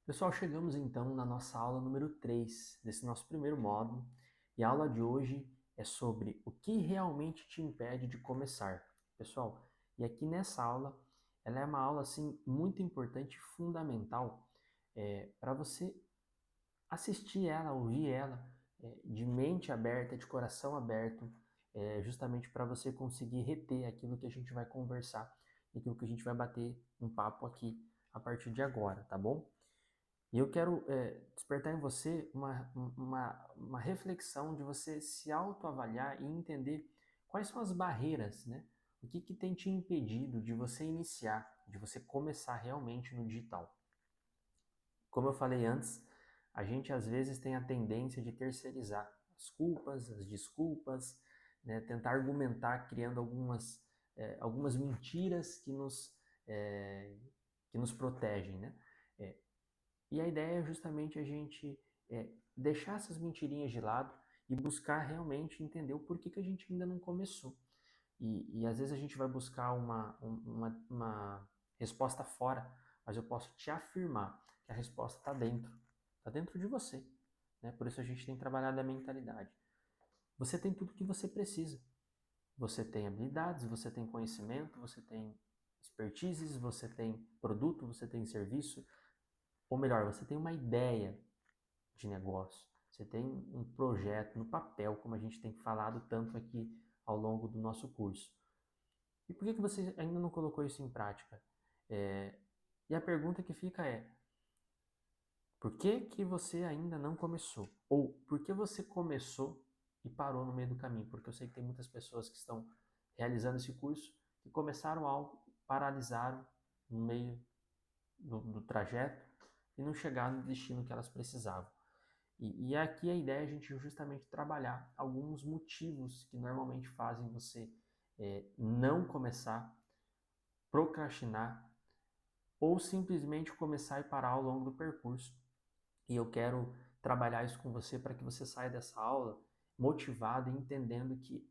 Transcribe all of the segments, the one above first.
Pessoal, chegamos então na nossa aula número 3 desse nosso primeiro módulo, e a aula de hoje é sobre o que realmente te impede de começar. Pessoal, e aqui nessa aula, ela é uma aula assim muito importante e fundamental para você assistir ela, ouvir ela de mente aberta, de coração aberto, justamente para você conseguir reter aquilo que a gente vai conversar, aquilo que a gente vai bater um papo aqui a partir de agora, tá bom? E eu quero despertar em você uma reflexão de você se autoavaliar e entender quais são as barreiras, né? O que tem te impedido de você iniciar, de você começar realmente no digital. Como eu falei antes, a gente às vezes tem a tendência de terceirizar as culpas, as desculpas, né? Tentar argumentar criando algumas mentiras eh, que nos protegem, né? É, e a ideia é justamente a gente deixar essas mentirinhas de lado e buscar realmente entender o porquê que a gente ainda não começou. E às vezes a gente vai buscar uma resposta fora, mas eu posso te afirmar que a resposta está dentro de você. Né? Por isso a gente tem trabalhado a mentalidade. Você tem tudo que você precisa. Você tem habilidades, você tem conhecimento, você tem expertises, você tem produto, você tem serviço, ou melhor, você tem uma ideia de negócio, você tem um projeto no papel, como a gente tem falado tanto aqui ao longo do nosso curso. E por que você ainda não colocou isso em prática? É, e a pergunta que fica é: por que você ainda não começou? Ou por que você começou e parou no meio do caminho? Porque eu sei que tem muitas pessoas que estão realizando esse curso que começaram algo, paralisaram no meio do trajeto e não chegaram no destino que elas precisavam. E aqui a ideia é a gente justamente trabalhar alguns motivos que normalmente fazem você não começar, procrastinar ou simplesmente começar e parar ao longo do percurso. E eu quero trabalhar isso com você para que você saia dessa aula motivado e entendendo que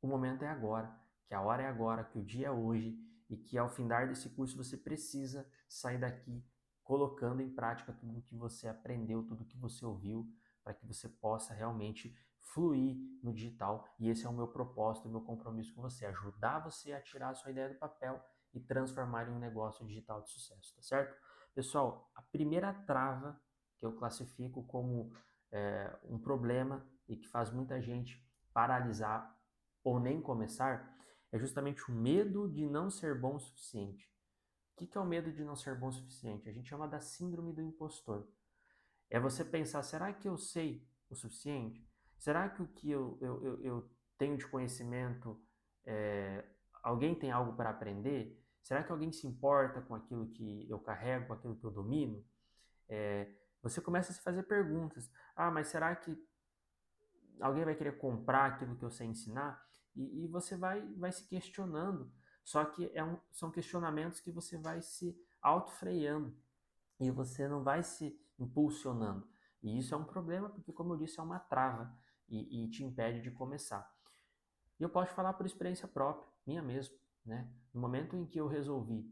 o momento é agora, que a hora é agora, que o dia é hoje e que ao findar desse curso você precisa sair daqui colocando em prática tudo que você aprendeu, tudo que você ouviu, para que você possa realmente fluir no digital. E esse é o meu propósito, o meu compromisso com você, ajudar você a tirar a sua ideia do papel e transformar em um negócio digital de sucesso, tá certo? Pessoal, a primeira trava que eu classifico como um problema e que faz muita gente paralisar ou nem começar, é justamente o medo de não ser bom o suficiente. O que é o medo de não ser bom o suficiente? A gente chama da síndrome do impostor. É você pensar, será que eu sei o suficiente? Será que o que eu tenho de conhecimento, é, alguém tem algo para aprender? Será que alguém se importa com aquilo que eu carrego, com aquilo que eu domino? É, você começa a se fazer perguntas. Ah, mas será que alguém vai querer comprar aquilo que eu sei ensinar? E você vai se questionando. Só que são questionamentos que você vai se auto-freando e você não vai se impulsionando. E isso é um problema porque, como eu disse, é uma trava e te impede de começar. E eu posso falar por experiência própria, minha mesmo. Né? No momento em que eu resolvi,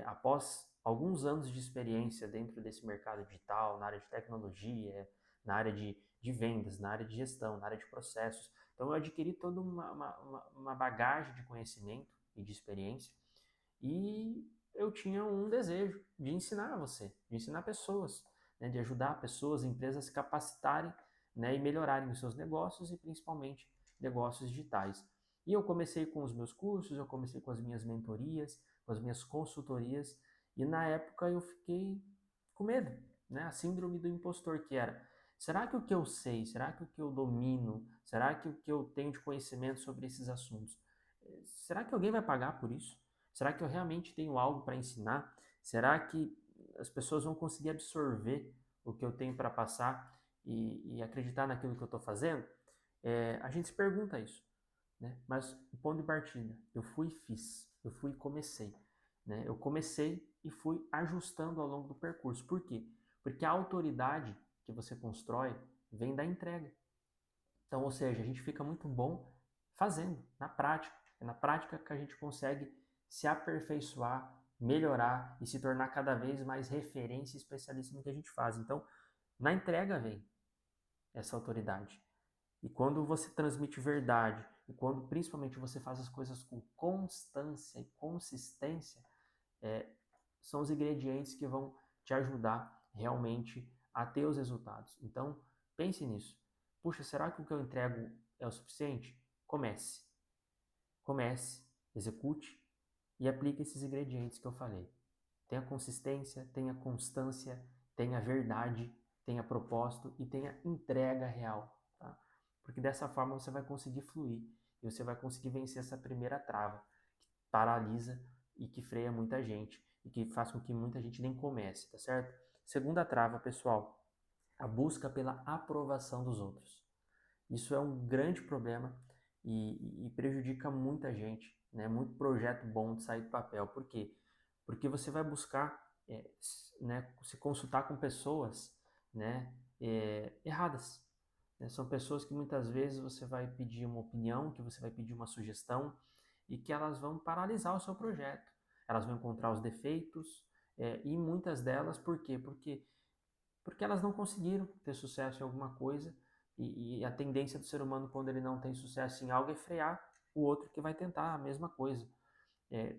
após alguns anos de experiência dentro desse mercado digital, na área de tecnologia, na área de vendas, na área de gestão, na área de processos, então eu adquiri toda uma bagagem de conhecimento e de experiência e eu tinha um desejo de ensinar você, de ensinar pessoas, né, de ajudar pessoas, empresas a se capacitarem, né, e melhorarem os seus negócios e principalmente negócios digitais. E eu comecei com os meus cursos, eu comecei com as minhas mentorias, com as minhas consultorias, e na época eu fiquei com medo, né? A síndrome do impostor que era, será que o que eu sei, será que o que eu domino, será que o que eu tenho de conhecimento sobre esses assuntos, será que alguém vai pagar por isso? Será que eu realmente tenho algo para ensinar? Será que as pessoas vão conseguir absorver o que eu tenho para passar e acreditar naquilo que eu estou fazendo? A gente se pergunta isso, né? Mas o ponto de partida, eu fui e fiz, eu fui e comecei, né? Eu comecei e fui ajustando ao longo do percurso. Por quê? Porque a autoridade que você constrói vem da entrega. Então, ou seja, a gente fica muito bom fazendo, na prática. É na prática que a gente consegue se aperfeiçoar, melhorar e se tornar cada vez mais referência e especialista no que a gente faz. Então, na entrega vem essa autoridade. E quando você transmite verdade, e quando principalmente você faz as coisas com constância e consistência, é, são os ingredientes que vão te ajudar realmente a ter os resultados. Então, pense nisso. Puxa, será que o que eu entrego é o suficiente? Comece. Comece, execute e aplique esses ingredientes que eu falei. Tenha consistência, tenha constância, tenha verdade, tenha propósito e tenha entrega real, tá? Porque dessa forma você vai conseguir fluir e você vai conseguir vencer essa primeira trava que paralisa e que freia muita gente e que faz com que muita gente nem comece, tá certo? Segunda trava, pessoal, a busca pela aprovação dos outros. Isso é um grande problema e prejudica muita gente, né? Muito projeto bom de sair do papel. Por quê? Porque você vai buscar né, se consultar com pessoas, né, erradas. Né? São pessoas que muitas vezes você vai pedir uma opinião, que você vai pedir uma sugestão e que elas vão paralisar o seu projeto. Elas vão encontrar os defeitos e muitas delas, por quê? Porque elas não conseguiram ter sucesso em alguma coisa e a tendência do ser humano quando ele não tem sucesso em algo é frear o outro que vai tentar a mesma coisa.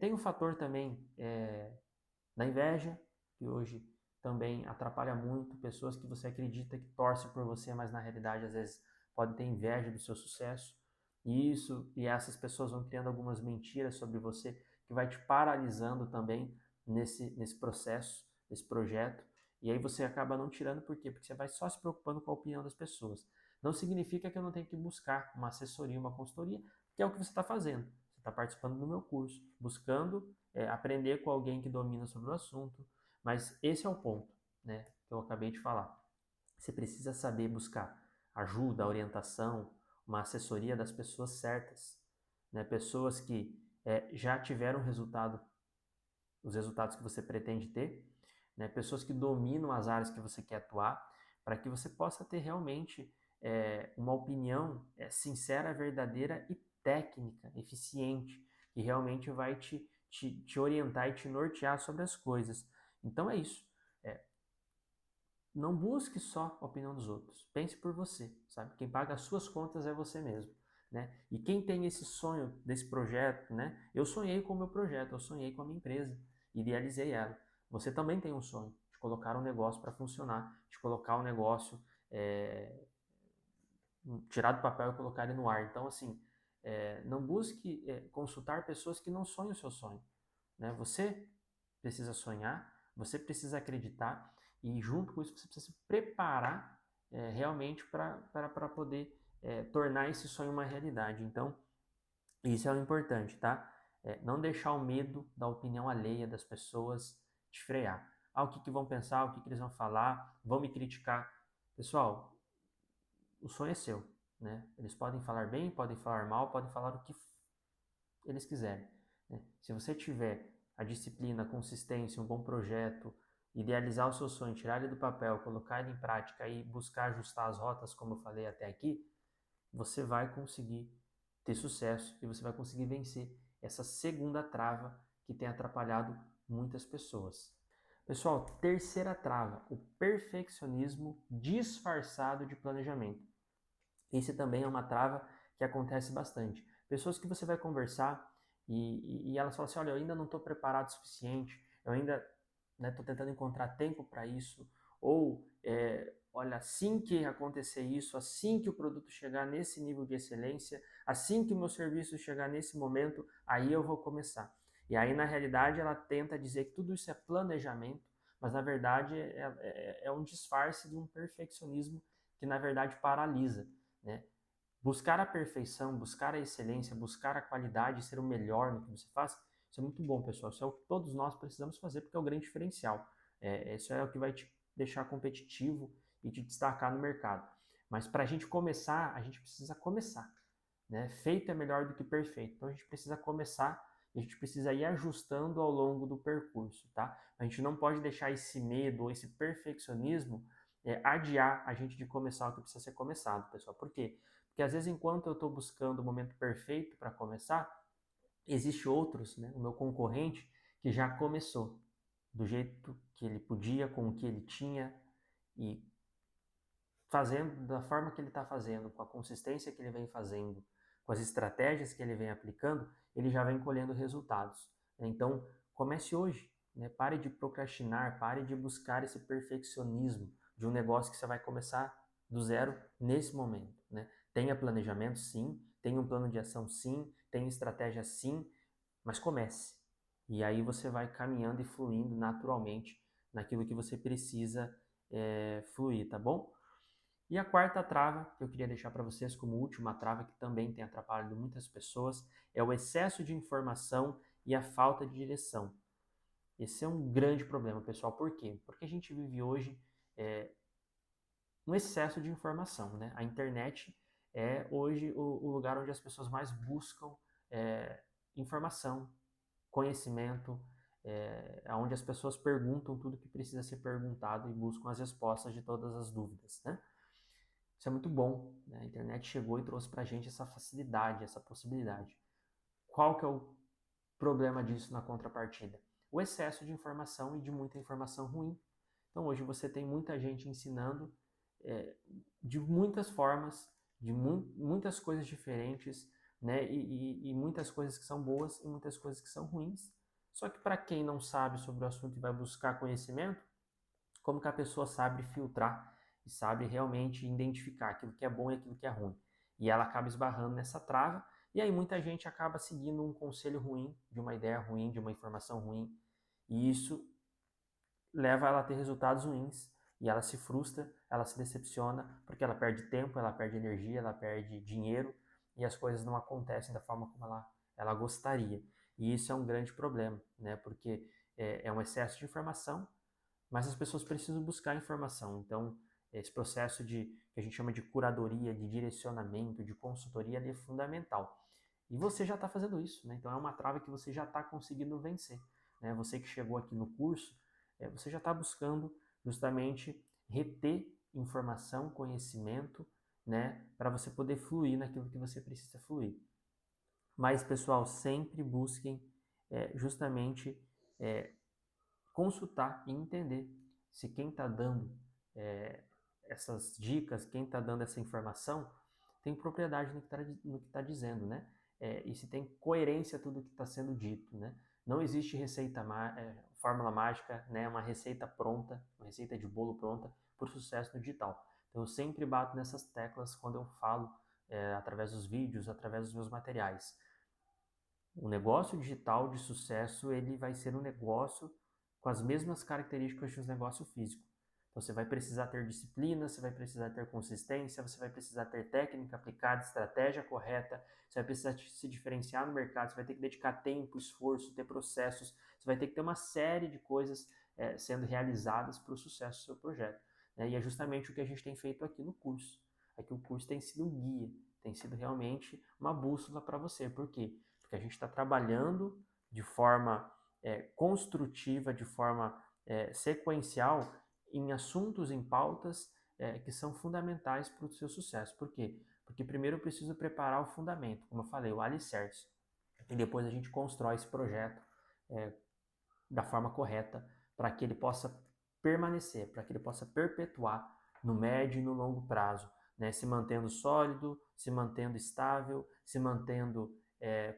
Tem o fator também da inveja, que hoje também atrapalha muito pessoas que você acredita que torcem por você, mas na realidade às vezes podem ter inveja do seu sucesso. E essas pessoas vão criando algumas mentiras sobre você que vai te paralisando também nesse processo, nesse projeto. E aí você acaba não tirando, por quê? Porque você vai só se preocupando com a opinião das pessoas. Não significa que eu não tenho que buscar uma assessoria, uma consultoria, que é o que você está fazendo. Você está participando do meu curso, buscando aprender com alguém que domina sobre o assunto. Mas esse é o ponto, né, que eu acabei de falar. Você precisa saber buscar ajuda, orientação, uma assessoria das pessoas certas, né, pessoas que já tiveram resultado, os resultados que você pretende ter, né, pessoas que dominam as áreas que você quer atuar, para que você possa ter realmente uma opinião sincera, verdadeira e técnica, eficiente, que realmente vai te orientar e te nortear sobre as coisas. Então é isso. Não busque só a opinião dos outros. Pense por você, sabe? Quem paga as suas contas é você mesmo, né? E quem tem esse sonho desse projeto, né? Eu sonhei com o meu projeto, eu sonhei com a minha empresa, idealizei ela. Você também tem um sonho de colocar um negócio para funcionar, de colocar um negócio, tirar do papel e colocar ele no ar. Então, assim, não busque consultar pessoas que não sonham o seu sonho, né? Você precisa sonhar, você precisa acreditar e junto com isso você precisa se preparar realmente para poder tornar esse sonho uma realidade. Então, isso é o importante, tá? Não deixar o medo da opinião alheia das pessoas te frear. O que vão pensar, o que eles vão falar, vão me criticar. Pessoal, o sonho é seu, né? Eles podem falar bem, podem falar mal, podem falar o que eles quiserem, né? Se você tiver a disciplina, a consistência, um bom projeto, idealizar o seu sonho, tirar ele do papel, colocar ele em prática e buscar ajustar as rotas, como eu falei até aqui, você vai conseguir ter sucesso e você vai conseguir vencer essa segunda trava que tem atrapalhado muitas pessoas. Pessoal, terceira trava, o perfeccionismo disfarçado de planejamento. Esse também é uma trava que acontece bastante. Pessoas que você vai conversar e elas falam assim, olha, eu ainda não estou preparado o suficiente, eu ainda estou tentando encontrar tempo para isso, ou olha, assim que acontecer isso, assim que o produto chegar nesse nível de excelência, assim que o meu serviço chegar nesse momento, aí eu vou começar. E aí, na realidade, ela tenta dizer que tudo isso é planejamento, mas na verdade é um disfarce de um perfeccionismo que na verdade paralisa, né? Buscar a perfeição, buscar a excelência, buscar a qualidade, ser o melhor no que você faz, isso é muito bom, pessoal. Isso é o que todos nós precisamos fazer porque é o grande diferencial. Isso é o que vai te deixar competitivo e te destacar no mercado. Mas para a gente começar, a gente precisa começar, né? Feito é melhor do que perfeito. Então a gente precisa começar e a gente precisa ir ajustando ao longo do percurso, tá? A gente não pode deixar esse medo ou esse perfeccionismo adiar a gente de começar o que precisa ser começado, pessoal. Por quê? Porque às vezes, enquanto eu estou buscando o momento perfeito para começar, existe outros, né, o meu concorrente, que já começou do jeito que ele podia, com o que ele tinha e fazendo da forma que ele está fazendo, com a consistência que ele vem fazendo, com as estratégias que ele vem aplicando, ele já vem colhendo resultados. Então, comece hoje, né? Pare de procrastinar, pare de buscar esse perfeccionismo de um negócio que você vai começar do zero nesse momento, né? Tenha planejamento, sim, tenha um plano de ação, sim, tenha estratégia, sim, mas comece. E aí você vai caminhando e fluindo naturalmente naquilo que você precisa fluir, tá bom? E a quarta trava que eu queria deixar para vocês como última trava, que também tem atrapalhado muitas pessoas, é o excesso de informação e a falta de direção. Esse é um grande problema, pessoal. Por quê? Porque a gente vive hoje um excesso de informação, né? A internet é hoje o lugar onde as pessoas mais buscam informação, conhecimento, onde as pessoas perguntam tudo que precisa ser perguntado e buscam as respostas de todas as dúvidas, né? Isso é muito bom, né? A internet chegou e trouxe para a gente essa facilidade, essa possibilidade. Qual que é o problema disso na contrapartida? O excesso de informação e de muita informação ruim. Então hoje você tem muita gente ensinando de muitas formas, de muitas coisas diferentes, né? E muitas coisas que são boas e muitas coisas que são ruins. Só que para quem não sabe sobre o assunto e vai buscar conhecimento, como que a pessoa sabe filtrar e sabe realmente identificar aquilo que é bom e aquilo que é ruim. E ela acaba esbarrando nessa trava, e aí muita gente acaba seguindo um conselho ruim, de uma ideia ruim, de uma informação ruim, e isso leva ela a ter resultados ruins, e ela se frustra, ela se decepciona, porque ela perde tempo, ela perde energia, ela perde dinheiro, e as coisas não acontecem da forma como ela gostaria. E isso é um grande problema, né? Porque é um excesso de informação, mas as pessoas precisam buscar informação. Então, esse processo que a gente chama de curadoria, de direcionamento, de consultoria, ele é fundamental. E você já está fazendo isso, né? Então é uma trava que você já está conseguindo vencer. Né? Você que chegou aqui no curso, você já está buscando justamente reter informação, conhecimento, né? Para você poder fluir naquilo que você precisa fluir. Mas, pessoal, sempre busquem justamente consultar e entender se quem está dando essas dicas, quem está dando essa informação, tem propriedade no que tá dizendo, né? E se tem coerência tudo que está sendo dito, né? Não existe fórmula mágica, né? Uma receita pronta, uma receita de bolo pronta para o sucesso no digital. Então eu sempre bato nessas teclas quando eu falo através dos vídeos, através dos meus materiais. O negócio digital de sucesso, ele vai ser um negócio com as mesmas características de um negócio físico. Então, você vai precisar ter disciplina, você vai precisar ter consistência, você vai precisar ter técnica aplicada, estratégia correta, você vai precisar se diferenciar no mercado, você vai ter que dedicar tempo, esforço, ter processos, você vai ter que ter uma série de coisas sendo realizadas para o sucesso do seu projeto. Né? E é justamente o que a gente tem feito aqui no curso. Aqui o curso tem sido um guia, tem sido realmente uma bússola para você. Por quê? Porque a gente está trabalhando de forma construtiva, de forma sequencial em assuntos, em pautas que são fundamentais para o seu sucesso. Por quê? Porque primeiro eu preciso preparar o fundamento, como eu falei, o alicerce. E depois a gente constrói esse projeto da forma correta para que ele possa permanecer, para que ele possa perpetuar no médio e no longo prazo, né? Se mantendo sólido, se mantendo estável, se mantendo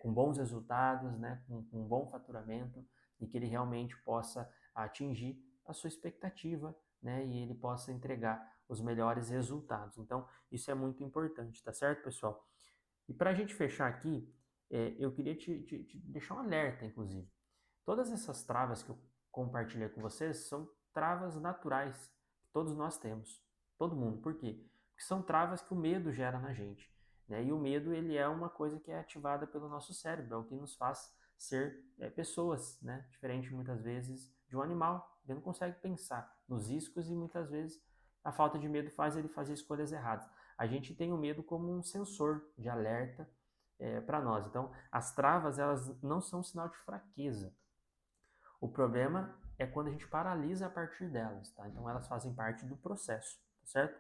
com bons resultados, né? Com um bom faturamento e que ele realmente possa atingir a sua expectativa, né? E ele possa entregar os melhores resultados. Então, isso é muito importante, tá certo, pessoal? E para a gente fechar aqui, eu queria te deixar um alerta, inclusive. Todas essas travas que eu compartilhei com vocês são travas naturais que todos nós temos, todo mundo. Por quê? Porque são travas que o medo gera na gente, né? E o medo, ele é uma coisa que é ativada pelo nosso cérebro, é o que nos faz ser pessoas, né? Diferente muitas vezes de um animal, ele não consegue pensar nos riscos e muitas vezes a falta de medo faz ele fazer escolhas erradas. A gente tem o medo como um sensor de alerta para nós. Então, as travas, elas não são sinal de fraqueza. O problema é quando a gente paralisa a partir delas, tá? Então elas fazem parte do processo, tá certo?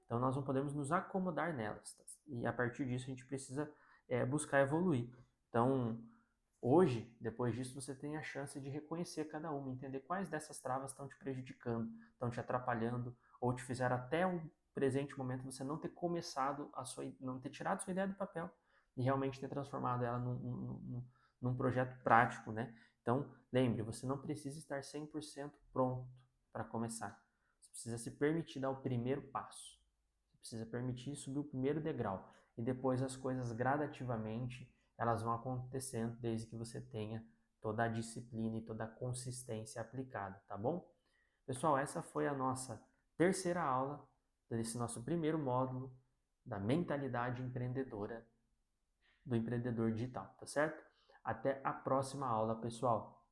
Então nós não podemos nos acomodar nelas, tá? E a partir disso a gente precisa buscar evoluir. Então Hoje, depois disso, você tem a chance de reconhecer cada uma, entender quais dessas travas estão te prejudicando, estão te atrapalhando, ou te fizeram até o presente momento você não ter começado não ter tirado sua ideia do papel e realmente ter transformado ela num projeto prático, né? Então, lembre, você não precisa estar 100% pronto para começar. Você precisa se permitir dar o primeiro passo. Você precisa permitir subir o primeiro degrau. E depois as coisas gradativamente elas vão acontecendo desde que você tenha toda a disciplina e toda a consistência aplicada, tá bom? Pessoal, essa foi a nossa terceira aula desse nosso primeiro módulo da mentalidade empreendedora do empreendedor digital, tá certo? Até a próxima aula, pessoal!